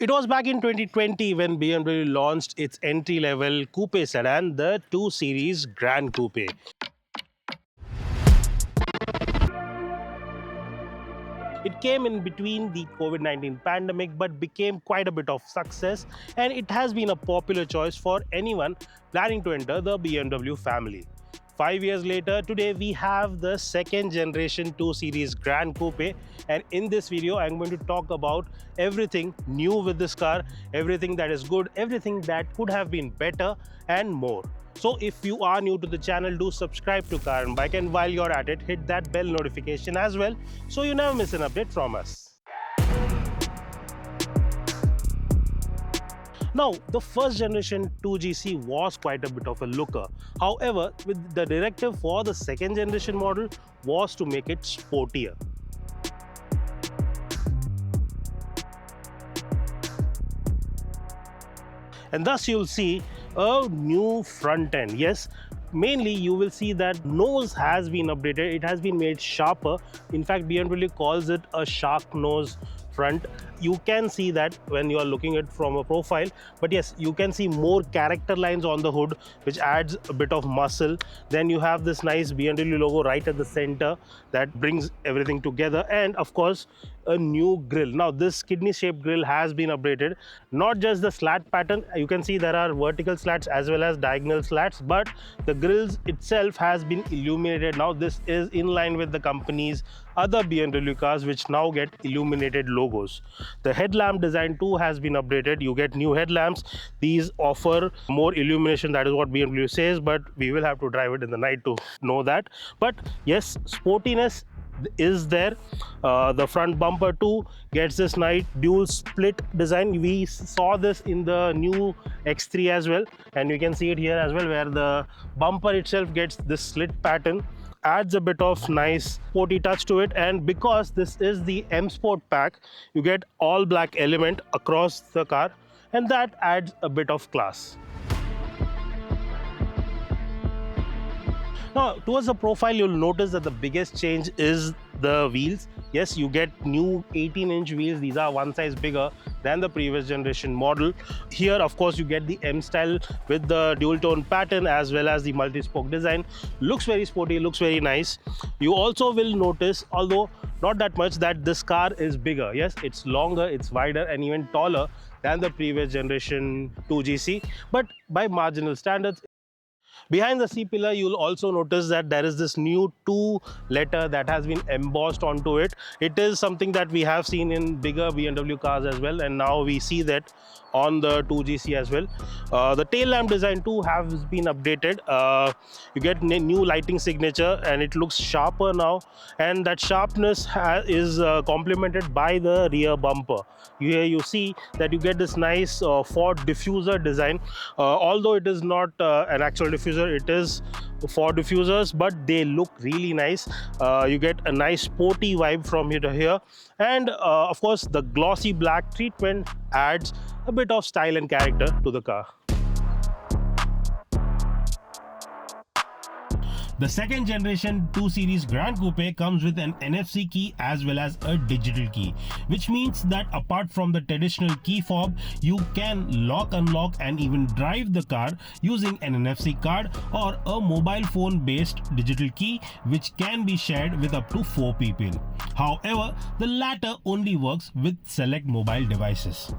It was back in 2020 when BMW launched its entry-level coupe sedan, the 2 Series Gran Coupe. It came in between the COVID-19 pandemic but became quite a bit of success, and it has been a popular choice for anyone planning to enter the BMW family. 5 years later, today we have the second generation 2 Series Gran Coupe, and in this video I'm going to talk about everything new with this car, everything that is good, everything that could have been better and more. So if you are new to the channel, do subscribe to Car and Bike, and while you're at it, hit that bell notification as well so you never miss an update from us. Now, the first generation 2GC was quite a bit of a looker. However, with the directive for the second generation model was to make it sportier. And thus you'll see a new front end. Yes, mainly you will see that nose has been updated. It has been made sharper. In fact, BMW calls it a shark nose front. You can see that when you are looking at it from a profile, but yes, you can see more character lines on the hood, which adds a bit of muscle. Then you have this nice BMW logo right at the center that brings everything together, and of course a new grille. Now this kidney shaped grille has been updated. Not just the slat pattern, you can see there are vertical slats as well as diagonal slats, but the grills itself has been illuminated. Now this is in line with the company's other BMW cars, which now get illuminated logos. The headlamp design too has been updated. You get new headlamps. These offer more illumination, that is what BMW says, but we will have to drive it in the night to know that. But yes, sportiness is there. The front bumper too gets this nice dual split design. We saw this in the new X3 as well, and you can see it here as well, where the bumper itself gets this slit pattern, adds a bit of nice sporty touch to it. And because this is the M Sport pack, you get all black element across the car, and that adds a bit of class. Now, towards the profile, you'll notice that the biggest change is the wheels. Yes, you get new 18-inch wheels. These are one size bigger than the previous generation model. Here, of course, you get the M style with the dual tone pattern as well as the multi-spoke design. Looks very sporty, looks very nice. You also will notice, although not that much, that this car is bigger. Yes, it's longer, it's wider, and even taller than the previous generation 2GC, but by marginal standards. Behind the C-pillar, you'll also notice that there is this new 2 letter that has been embossed onto it. It is something that we have seen in bigger BMW cars as well, and now we see that on the 2GC as well. The tail lamp design too has been updated. You get new lighting signature, and it looks sharper now, and that sharpness is complemented by the rear bumper. Here you see that you get this nice Ford diffuser design. Although it is not an actual diffuser, it is Ford diffusers, but they look really nice. You get a nice sporty vibe from here to here, and of course the glossy black treatment adds a bit of style and character to the car. The second generation 2 Series Gran Coupe comes with an NFC key as well as a digital key, which means that apart from the traditional key fob, you can lock, unlock and even drive the car using an NFC card or a mobile phone based digital key, which can be shared with up to 4 people. However, the latter only works with select mobile devices.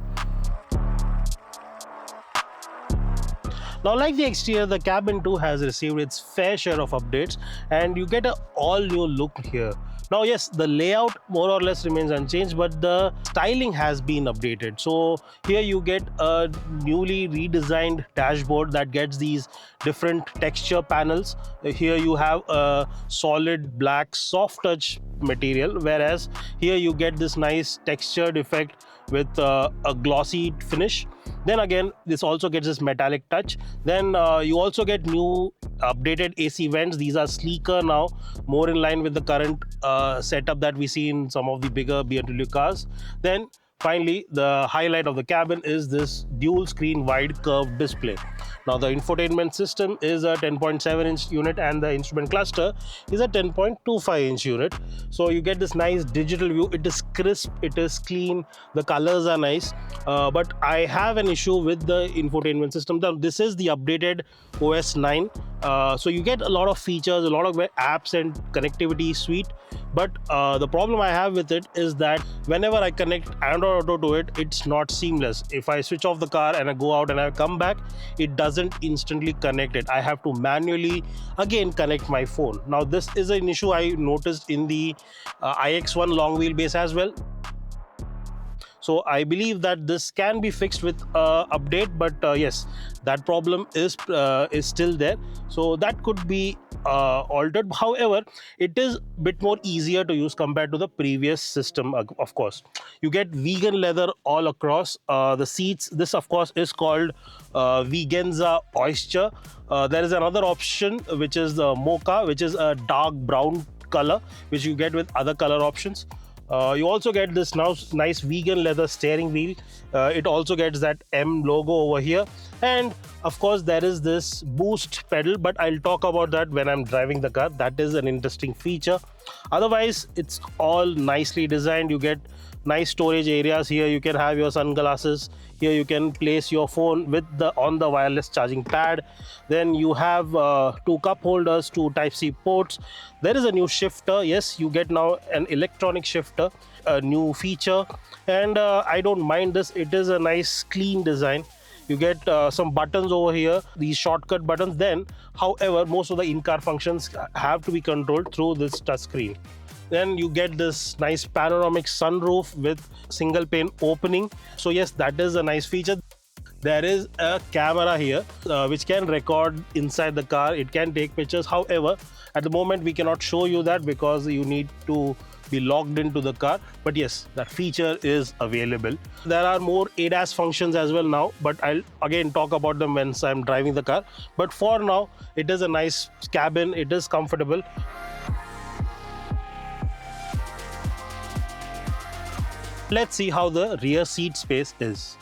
Now, like the exterior, the cabin too has received its fair share of updates, and you get an all-new look here. Now, yes, the layout more or less remains unchanged, but the styling has been updated. So here you get a newly redesigned dashboard that gets these different texture panels. Here you have a solid black soft touch material, whereas here you get this nice textured effect with a glossy finish. Then again, this also gets this metallic touch. Then you also get new updated AC vents. These are sleeker now, more in line with the current setup that we see in some of the bigger BMW cars. Then Finally, the highlight of the cabin is this dual screen wide curved display. Now the infotainment system is a 10.7-inch unit and the instrument cluster is a 10.25-inch unit. So you get this nice digital view. It is crisp, it is clean, the colors are nice. But I have an issue with the infotainment system. Now this is the updated OS 9. So you get a lot of features, a lot of apps and connectivity suite. But the problem I have with it is that whenever I connect Android Auto to it, it's not seamless. If I switch off the car and I go out and I come back, it doesn't instantly connect it. I have to manually again connect my phone. Now this is an issue I noticed in the iX1 long wheelbase as well. So I believe that this can be fixed with update, but yes, that problem is still there. So that could be altered. However, it is a bit more easier to use compared to the previous system. Of course, you get vegan leather all across the seats. This of course is called Veganza Oyster. There is another option which is the mocha, which is a dark brown color, which you get with other color options. You also get this now nice vegan leather steering wheel. It also gets that M logo over here, and of course there is this boost pedal, but I'll talk about that when I'm driving the car. That is an interesting feature. Otherwise, it's all nicely designed. You get nice storage areas here. You can have your sunglasses here. You can place your phone with on the wireless charging pad. Then you have 2 cup holders, 2 Type-C ports. There is a new shifter. Yes, you get now an electronic shifter, a new feature, and I don't mind this. It is a nice clean design. You get some buttons over here, these shortcut buttons. Then however, most of the in-car functions have to be controlled through this touch screen. Then you get this nice panoramic sunroof with single pane opening. So yes, that is a nice feature. There is a camera here which can record inside the car. It can take pictures. However, at the moment we cannot show you that because you need to be logged into the car. But yes, that feature is available. There are more ADAS functions as well now, but I'll again talk about them once I'm driving the car. But for now, it is a nice cabin. It is comfortable. Let's see how the rear seat space is.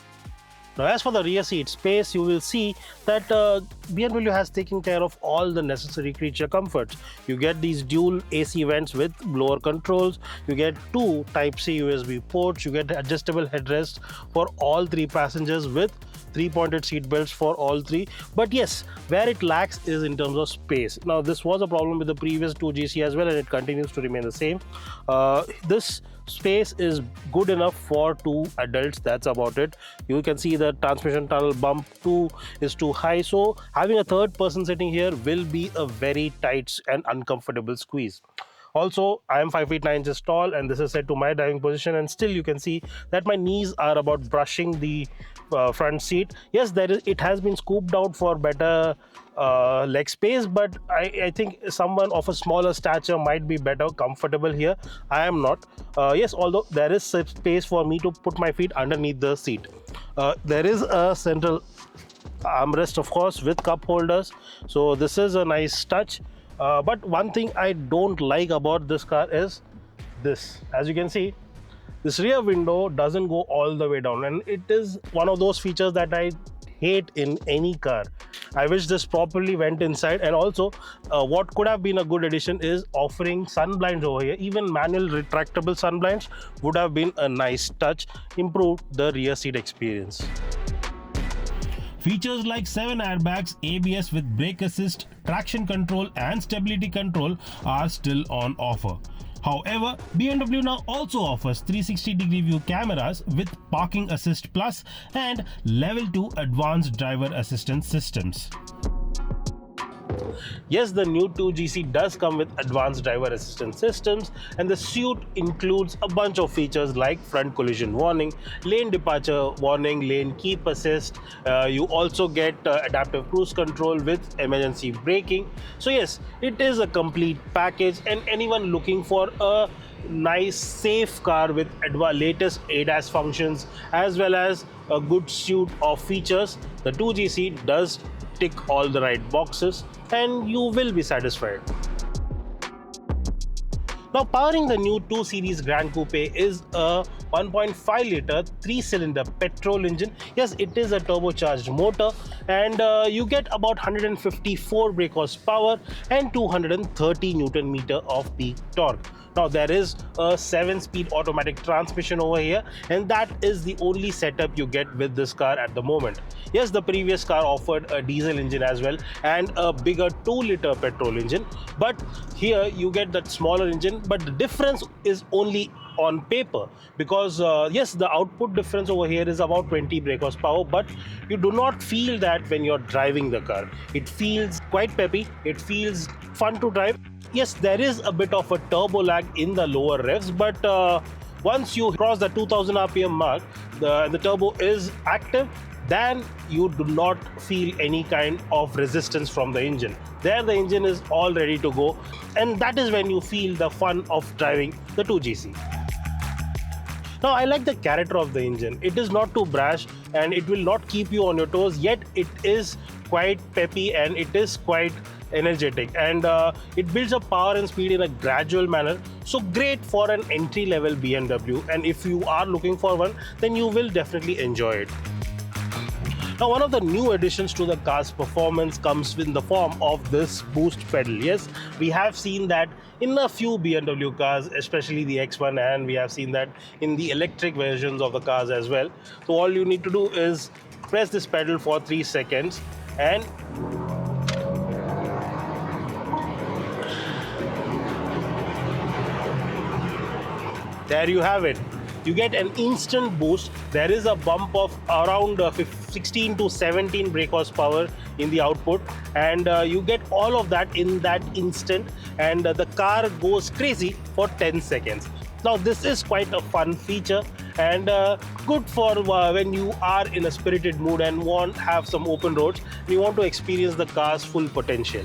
Now, as for the rear seat space, you will see that BMW has taken care of all the necessary creature comforts. You get these dual AC vents with blower controls. You get 2 Type-C USB ports. You get adjustable headrests for all 3 passengers with 3 pointed seat belts for all 3. But yes, where it lacks is in terms of space. Now, this was a problem with the previous 2GC as well, and it continues to remain the same. This space is good enough for 2 adults. That's about it. You can see the transmission tunnel bump is too high, so having a third person sitting here will be a very tight and uncomfortable squeeze. Also, I am 5 feet 9 inches tall, and this is set to my driving position, and still you can see that my knees are about brushing the front seat. Yes, it has been scooped out for better leg space, but I think someone of a smaller stature might be better comfortable here. I am not. Yes, although there is space for me to put my feet underneath the seat. There is a central armrest, of course, with cup holders, so this is a nice touch. But one thing I don't like about this car is this. As you can see, this rear window doesn't go all the way down, and it is one of those features that I hate in any car. I wish this properly went inside. And also what could have been a good addition is offering sun blinds over here. Even manual retractable sun blinds would have been a nice touch, improved the rear seat experience. Features like 7 airbags, ABS with brake assist, traction control and stability control are still on offer. However, BMW now also offers 360-degree view cameras with Parking Assist Plus and Level 2 advanced driver assistance systems. Yes, the new 2GC does come with advanced driver assistance systems, and the suite includes a bunch of features like front collision warning, lane departure warning, lane keep assist. You also get adaptive cruise control with emergency braking. So yes, it is a complete package, and anyone looking for a nice safe car with latest ADAS functions as well as a good suite of features, the 2GC does tick all the right boxes and you will be satisfied. Now, powering the new 2 Series Gran Coupe is a 1.5 liter 3-cylinder petrol engine. Yes, it is a turbocharged motor, and you get about 154 brake horsepower and 230 Newton meter of peak torque. Now, there is a 7-speed automatic transmission over here, and that is the only setup you get with this car at the moment. Yes, the previous car offered a diesel engine as well and a bigger 2-liter petrol engine, but here you get that smaller engine, but the difference is only on paper, because yes, the output difference over here is about 20 brake horsepower, but you do not feel that when you're driving the car. It feels quite peppy, it feels fun to drive. Yes, there is a bit of a turbo lag in the lower revs, but once you cross the 2000 rpm mark, the turbo is active, then you do not feel any kind of resistance from the engine. There the engine is all ready to go, and that is when you feel the fun of driving the 2GC. Now, I like the character of the engine. It is not too brash and it will not keep you on your toes, yet it is quite peppy and it is quite energetic, and it builds up power and speed in a gradual manner. So great for an entry-level BMW, and if you are looking for one, then you will definitely enjoy it. Now, one of the new additions to the car's performance comes in the form of this boost pedal. Yes, we have seen that in a few BMW cars, especially the X1, and we have seen that in the electric versions of the cars as well. So all you need to do is press this pedal for 3 seconds, and there you have it. You get an instant boost. There is a bump of around 16 to 17 brake horsepower in the output, and you get all of that in that instant, and the car goes crazy for 10 seconds. Now, this is quite a fun feature and good for when you are in a spirited mood and have some open roads and you want to experience the car's full potential.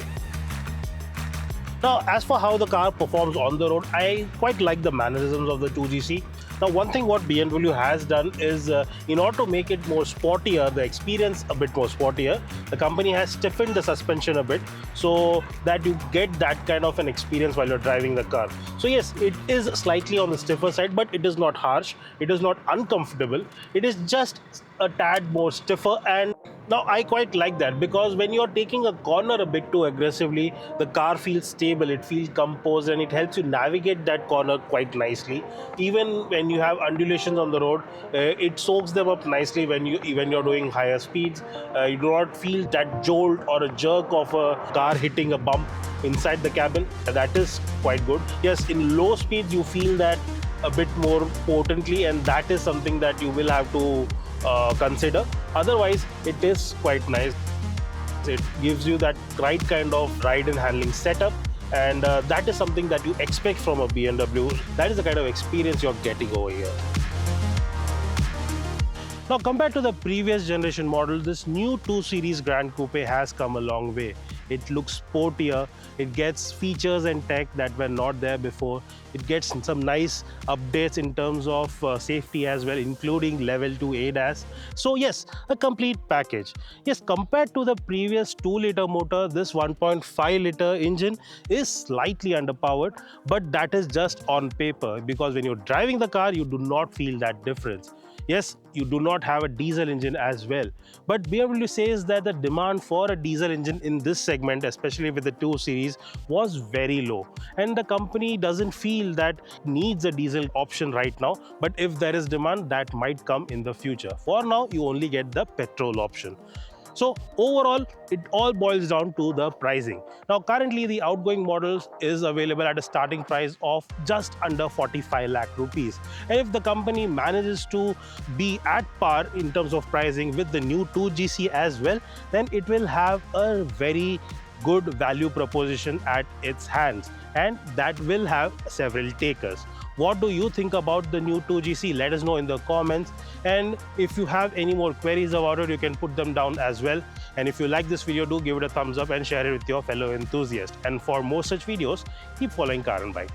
Now, as for how the car performs on the road, I quite like the mannerisms of the 2GC. Now, one thing what BMW has done is, in order to make it more sportier, the experience a bit more sportier, the company has stiffened the suspension a bit so that you get that kind of an experience while you're driving the car. So yes, it is slightly on the stiffer side, but it is not harsh, it is not uncomfortable, it is just a tad more stiffer. And now I quite like that, because when you're taking a corner a bit too aggressively, the car feels stable, it feels composed, and it helps you navigate that corner quite nicely. Even when you have undulations on the road, it soaks them up nicely when you're doing higher speeds. You do not feel that jolt or a jerk of a car hitting a bump inside the cabin. That is quite good. Yes, in low speeds you feel that a bit more potently, and that is something that you will have to consider. Otherwise, it is quite nice. It gives you that right kind of ride and handling setup, and that is something that you expect from a BMW. That is the kind of experience you're getting over here. Now, compared to the previous generation model, this new 2 Series Gran Coupe has come a long way. It looks sportier, it gets features and tech that were not there before. It gets some nice updates in terms of safety as well, including level 2 ADAS. So yes, a complete package. Yes, compared to the previous 2-liter motor, this 1.5-liter engine is slightly underpowered, but that is just on paper, because when you're driving the car, you do not feel that difference. Yes, you do not have a diesel engine as well, but BMW says that the demand for a diesel engine in this segment, especially with the 2 Series, was very low, and the company doesn't feel that it needs a diesel option right now, but if there is demand, that might come in the future. For now, you only get the petrol option. So overall, it all boils down to the pricing. Now, currently the outgoing models is available at a starting price of just under 45 lakh rupees. And if the company manages to be at par in terms of pricing with the new 2GC as well, then it will have a very good value proposition at its hands, and that will have several takers. What do you think about the new 2GC? Let us know in the comments, and if you have any more queries about it, you can put them down as well. And if you like this video, do give it a thumbs up and share it with your fellow enthusiasts. And for more such videos, keep following Car and Bike.